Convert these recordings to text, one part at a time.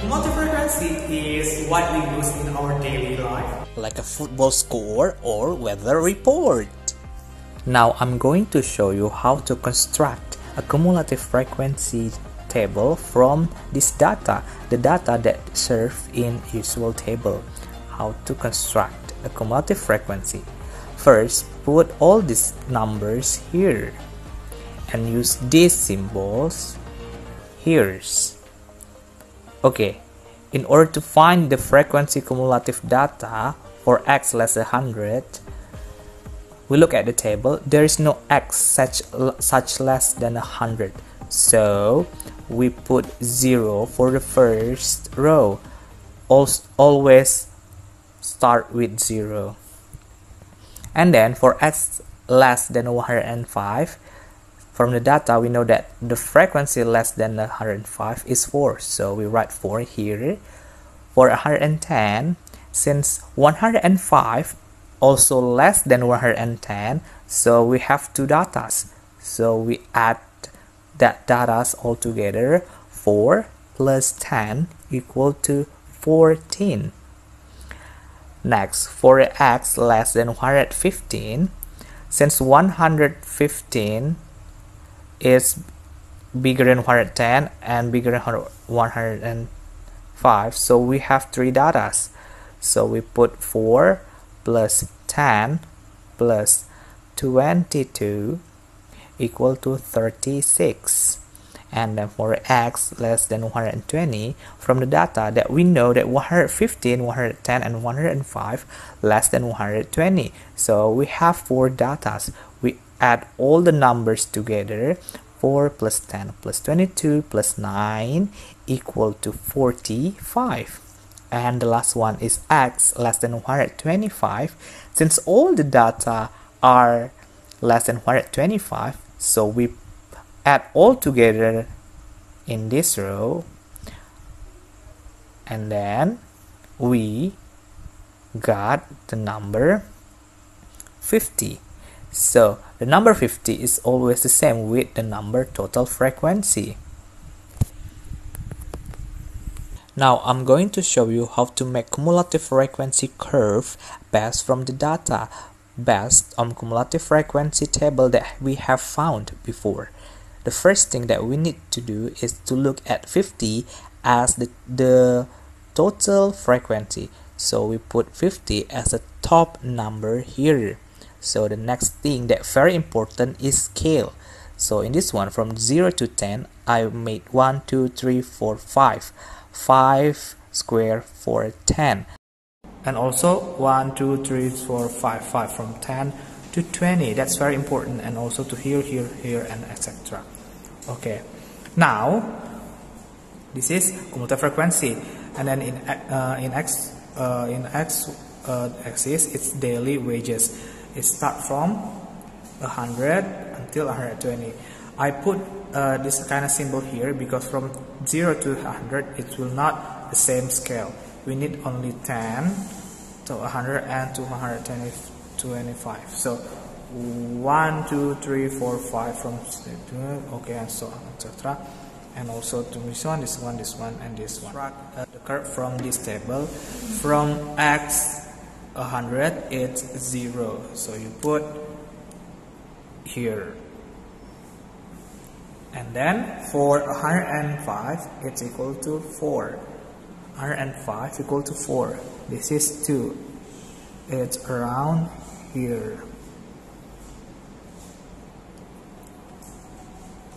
Cumulative frequency is what we use in our daily life, like a football score or weather report. Now I'm going to show you how to construct a cumulative frequency table from this data, the data that served in usual table. How to construct a cumulative frequency. First, put all these numbers here and use these symbols here. Okay, in order to find the frequency cumulative data for x less than 100, we look at the table. There is no x such less than 100, so we put 0 for the first row. Always start with 0. And then for x less than 105, from the data we know that the frequency less than 105 is 4, so we write 4 here. For 110, since 105 also less than 110, so we have two datas, so we add that datas all together. 4 plus 10 equal to 14. Next, for x less than 115, since 115 is bigger than 110 and bigger than 105, so we have three datas, so we put 4 plus 10 plus 22 equal to 36. And then for x less than 120, from the data that we know that 115, 110 and 105 less than 120, so we have four datas. We add all the numbers together. 4 plus 10 plus 22 plus 9 equal to 45. And the last one is x less than 125. Since all the data are less than 125, so we add all together in this row, and then we got the number 50. So the number 50 is always the same with the number total frequency. Now I'm going to show you how to make cumulative frequency curve based from the data, based on cumulative frequency table that we have found before. The first thing that we need to do is to look at 50 as the total frequency. So we put 50 as a top number here. So the next thing that very important is scale. So in this one, from 0 to 10, I made 1, 2, 3, 4, 5. 5 square for 10. And also 1, 2, 3, 4, 5, 5 from 10 to 20. That's very important. And also to here, here, here, and etc. Okay. Now, this is cumulative frequency. And then in x axis, it's daily wages. It starts from 100 until 120. I put this kind of symbol here because from 0 to 100 it will not the same scale. We need only 10 to 100 and to 125. So 1, 2, 3, 4, 5 from okay, and so on, etc. And also to this one, this one, this one, and this one. The curve from this table, from x 100 it's 0, so you put here. And then for 105 it's equal to 4. 105 equal to 4. This is 2. It's around here.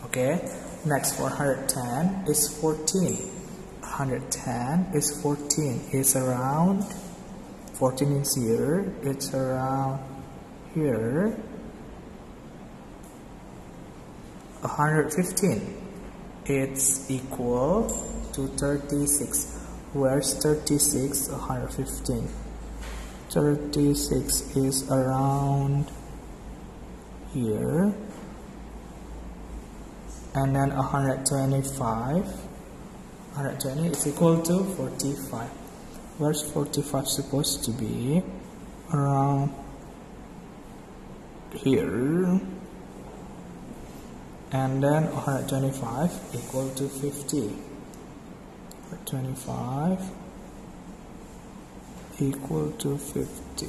Okay. Next for 110 is 14. 110 is 14. It's around 14 is here. It's around here. 115, it's equal to 36. Where's 36? 115. 36 is around here. And then 125. 120 is equal to 45. Where's 45 supposed to be? Around here. And then 125 equal to 50. 25 equal to 50.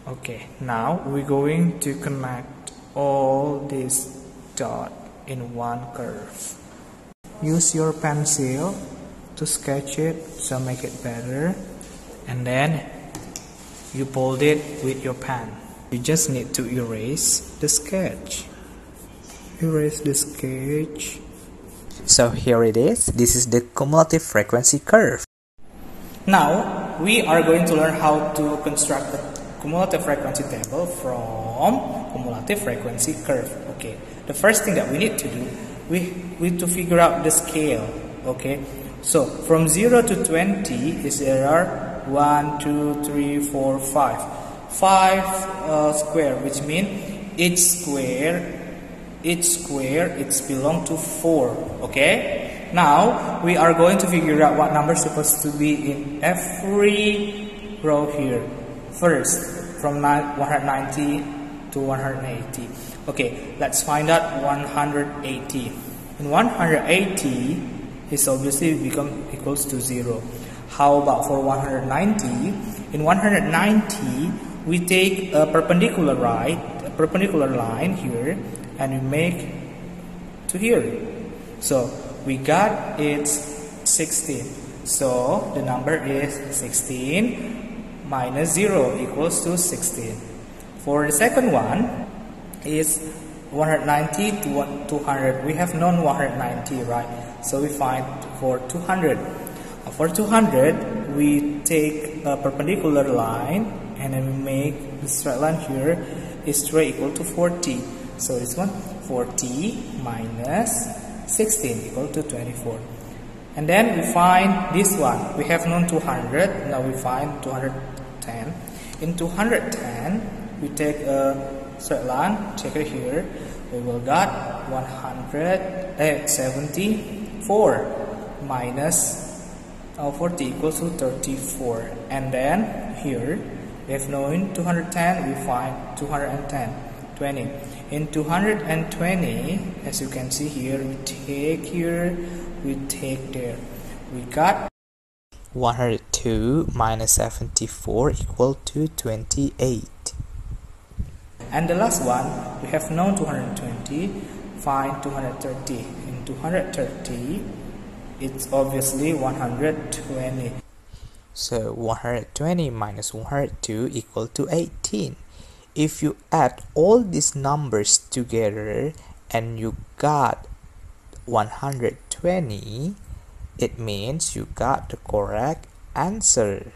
Okay, now we're going to connect all these dots in one curve. Use your pencil to sketch it, so make it better, and then you bold it with your pen. You just need to erase the sketch. Erase the sketch. So here it is. This is the cumulative frequency curve. Now we are going to learn how to construct the cumulative frequency table from cumulative frequency curve. Okay, the first thing that we need to do, we need to figure out the scale. Okay, so from 0 to 20 is there are 1, 2, 3, 4, 5. 5 square, which means each square it's belong to 4. Okay, now we are going to figure out what number is supposed to be in every row here. First, from 190 to 180. Okay, let's find out 180. In 180 is obviously become equals to 0. How about for 190? In 190 we take a perpendicular line here and we make to here. So we got it's 16. So the number is 16 minus 0 equals to 16. For the second one is 190 to 200. We have known 190, right? So we find for 200. For 200 we take a perpendicular line and then we make the straight line here is straight equal to 40. So this one 40 minus 16 equal to 24. And then we find this one. We have known 200. Now we find 210. In 210 we take a straight line. Check it here. We will got 74 minus 40 equals to 34. And then here we have known 210. We find 210. 20. In 220, as you can see here, we take here, we take there. We got 102 minus 74 equal to 28. And the last one, we have known 220, find 230. In 230, it's obviously 120. So 120 minus 102 equal to 18. If you add all these numbers together and you got 120, it means you got the correct answer.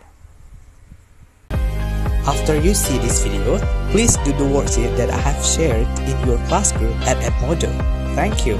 After you see this video, please do the worksheet that I have shared in your class group at Edmodo. Thank you.